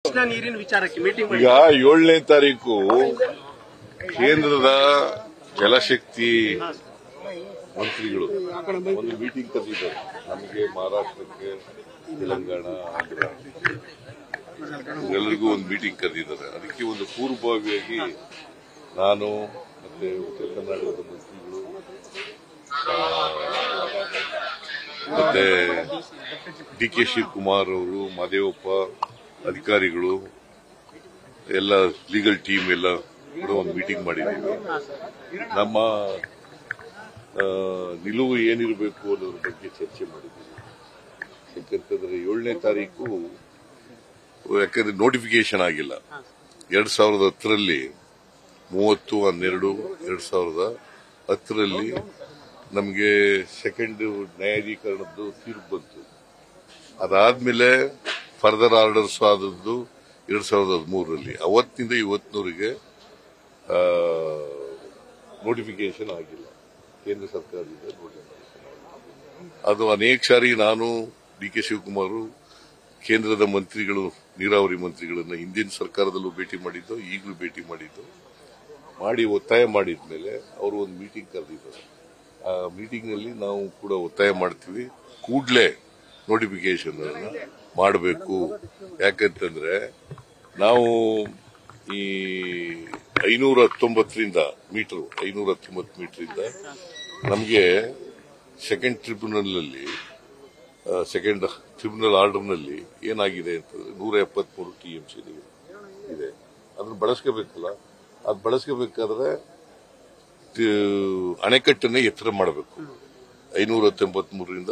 ನೀರಿನ ವಿಚಾರಕ್ಕೆ ಮೀಟಿಂಗ್ ಈಗ 7ನೇ ತಾರೀಕು ಕೇಂದ್ರದ ಜಲಶಕ್ತಿ ಮಂತ್ರಿಗಳು ಒಂದು ಮೀಟಿಂಗ್ ಕರೆದಿದ್ದಾರೆ. ನಮಗೆ ಮಹಾರಾಷ್ಟ್ರಕ್ಕೆ, ತೆಲಂಗಾಣ, ಆಂಧ್ರ ಎಲ್ಲರಿಗೂ ಒಂದು ಮೀಟಿಂಗ್ ಕರೆದಿದ್ದಾರೆ. ಅದಕ್ಕೆ ಒಂದು ಪೂರ್ವಭಾವಿಯಾಗಿ ನಾನು ಮತ್ತೆ ಉತ್ತರ ಕರ್ನಾಟಕದ ಮಂತ್ರಿಗಳು ಮತ್ತೆ ಡಿ.ಕೆ. ಶಿವಕುಮಾರ್ ಅವರು, ಮಾದೇವಪ್ಪ ಅಧಿಕಾರಿಗಳು ಎಲ್ಲ ಲೀಗಲ್ ಟೀಮ್ ಎಲ್ಲ ಕೂಡ ಒಂದು ಮೀಟಿಂಗ್ ಮಾಡಿದ್ದೀವಿ. ನಮ್ಮ ನಿಲುವು ಏನಿರಬೇಕು ಅನ್ನೋದ್ರ ಬಗ್ಗೆ ಚರ್ಚೆ ಮಾಡಿದ್ದೀವಿ. ಯಾಕಂತಂದ್ರೆ 7ನೇ ತಾರೀಕು ಯಾಕಂದ್ರೆ ನೋಟಿಫಿಕೇಶನ್ ಆಗಿಲ್ಲ. 2010ರಲ್ಲಿ 30/12/2010ರಲ್ಲಿ ನಮಗೆ ಸೆಕೆಂಡ್ ನ್ಯಾಯಾಧೀಕರಣದ್ದು ತೀರ್ಪು ಬಂತು. ಅದಾದ್ಮೇಲೆ ಫರ್ದರ್ ಆರ್ಡರ್ಸ್ ಆದದ್ದು 2013ರಲ್ಲಿ. ಅವತ್ತಿನಿಂದ ಇವತ್ತಿನವರೆಗೆ ನೋಟಿಫಿಕೇಶನ್ ಆಗಿಲ್ಲ. ಕೇಂದ್ರ ಸರ್ಕಾರದಿಂದ ನೋಟಿಫಿಕೇಶನ್ ಆಗಿಲ್ಲ. ಅದು ಅನೇಕ ಸಾರಿ ನಾನು ಡಿ.ಕೆ. ಶಿವಕುಮಾರ್ ಕೇಂದ್ರದ ಮಂತ್ರಿಗಳು, ನೀರಾವರಿ ಮಂತ್ರಿಗಳನ್ನ ಹಿಂದಿನ ಸರ್ಕಾರದಲ್ಲೂ ಭೇಟಿ ಮಾಡಿದ್ದು, ಈಗಲೂ ಭೇಟಿ ಮಾಡಿದ್ದು, ಮಾಡಿ ಒತ್ತಾಯ ಮಾಡಿದ್ಮೇಲೆ ಅವರು ಒಂದು ಮೀಟಿಂಗ್ ಕರೆದಿದ್ದಾರೆ. ಆ ಮೀಟಿಂಗ್ನಲ್ಲಿ ನಾವು ಕೂಡ ಒತ್ತಾಯ ಮಾಡ್ತೀವಿ, ಕೂಡಲೇ ನೋಟಿಫಿಕೇಶನ್ ಮಾಡಬೇಕು. ಯಾಕಂತಂದ್ರೆ ನಾವು ಈ 519 ಮೀಟರಿಂದ ನಮಗೆ ಸೆಕೆಂಡ್ ಟ್ರಿಬ್ಯುನಲ್ ಆರ್ಡರ್ನಲ್ಲಿ ಏನಾಗಿದೆ ಅಂತಂದ್ರೆ 173 TMC ಇದೆ. ಅದನ್ನ ಬಳಸ್ಕೋಬೇಕಲ್ಲ. ಅದು ಬಳಸ್ಕೋಬೇಕಾದ್ರೆ ಅಣೆಕಟ್ಟನ್ನೇ ಎತ್ತರ ಮಾಡಬೇಕು. 593ರಿಂದ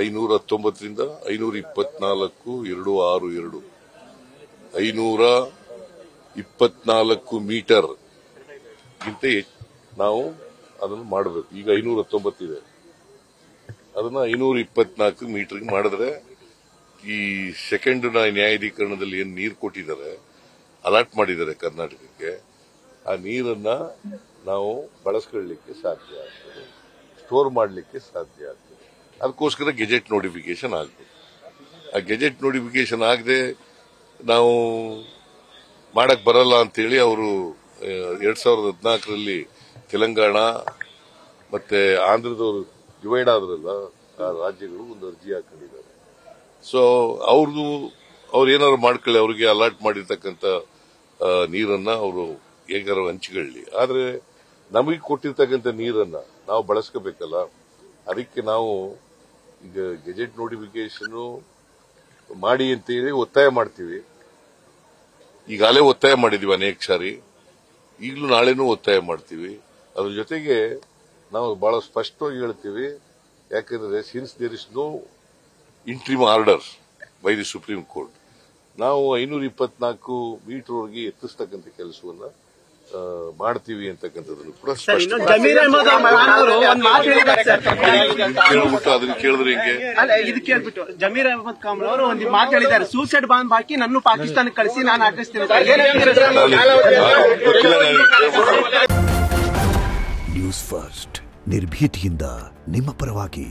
519ರಿಂದ 524/262 524 ಮೀಟರ್ ಗಿಂತ ನಾವು ಅದನ್ನು ಮಾಡಬೇಕು. ಈಗ 519 ಇದೆ, ಅದನ್ನ 524 ಮೀಟರ್ ಮಾಡಿದ್ರೆ ಈ ಸೆಕೆಂಡ್ ನ್ಯಾಯಾಧೀಕರಣದಲ್ಲಿ ಏನು ನೀರು ಕೊಟ್ಟಿದ್ದಾರೆ, ಅಲಾಟ್ ಮಾಡಿದ್ದಾರೆ ಕರ್ನಾಟಕಕ್ಕೆ, ಆ ನೀರನ್ನ ನಾವು ಬಳಸ್ಕೊಳ್ಳಲಿಕ್ಕೆ ಸಾಧ್ಯ ಆಗ್ತದೆ, ಸ್ಟೋರ್ ಮಾಡಲಿಕ್ಕೆ ಸಾಧ್ಯ ಆಗ್ತದೆ. ಅದಕ್ಕೋಸ್ಕರ ಗೆಜೆಟ್ ನೋಟಿಫಿಕೇಶನ್ ಆಗಬೇಕು. ಆ ಗೆಜೆಟ್ ನೋಟಿಫಿಕೇಶನ್ ಆಗದೆ ನಾವು ಮಾಡಕ್ ಬರಲ್ಲ ಅಂತೇಳಿ ಅವರು 2014ರಲ್ಲಿ ತೆಲಂಗಾಣ ಮತ್ತೆ ಆಂಧ್ರದವರು ಡಿವೈಡ್ ಆದ್ರಲ್ಲ, ಆ ರಾಜ್ಯಗಳು ಒಂದು ಅರ್ಜಿ ಹಾಕೊಂಡಿದ್ದಾರೆ. ಸೊ ಅವ್ರು ಏನಾದ್ರು ಮಾಡ್ಕೊಳ್ಳಿ, ಅವ್ರಿಗೆ ಅಲಾಟ್ ಮಾಡಿರ್ತಕ್ಕಂಥ ನೀರನ್ನ ಅವರು ಹೇಗಾರು ಹಂಚಿಕೊಳ್ಳಿ. ಆದ್ರೆ ನಮಗೆ ಕೊಟ್ಟಿರ್ತಕ್ಕಂಥ ನೀರನ್ನ ನಾವು ಬಳಸ್ಕೋಬೇಕಲ್ಲ. ಅದಕ್ಕೆ ನಾವು ಈಗ ಗೆಜೆಟ್ ನೋಟಿಫಿಕೇಶನ್ ಮಾಡಿ ಅಂತೇಳಿ ಒತ್ತಾಯ ಮಾಡ್ತೀವಿ. ಈಗಾಗಲೇ ಒತ್ತಾಯ ಮಾಡಿದೀವಿ ಅನೇಕ ಸಾರಿ, ಈಗಲೂ ನಾಳೆನೂ ಒತ್ತಾಯ ಮಾಡ್ತೀವಿ. ಅದ್ರ ಜೊತೆಗೆ ನಾವು ಬಹಳ ಸ್ಪಷ್ಟವಾಗಿ ಹೇಳ್ತೀವಿ, ಯಾಕಂದ್ರೆ since there is no interim order by the Supreme Court, ನಾವು 524 ಮೀಟರ್ವರೆಗೆ ಎತ್ತಿಸ್ತಕ್ಕಂಥ ಕೆಲಸವನ್ನ ಮಾಡ್ತೀವಿ ಅಂತಕ್ಕಂಥದ್ದನ್ನು ಕೂಡ ಕೇಳ್ಬಿಟ್ಟು ಅದನ್ನ ಕೇಳಿದ್ರೆ ಹಿಂಗೆ ಇದು ಕೇಳ್ಬಿಟ್ಟು ಜಮೀರ್ ಅಹಮದ್ ಖಾನ್ ಅವರು ಒಂದು ಮಾತು ಹೇಳಿದ್ದಾರೆ, ಸೂಸೈಡ್ ಬಾಂಬ್ ಹಾಕಿ ನನ್ನ ಪಾಕಿಸ್ತಾನಕ್ಕೆ ಕಳಿಸಿ ನಾನು ಹಾಕಿಸ್ತೀನಿ. ನ್ಯೂಸ್ ಫಸ್ಟ್ ನಿರ್ಭೀತಿಯಿಂದ ನಿಮ್ಮ ಪರವಾಗಿ.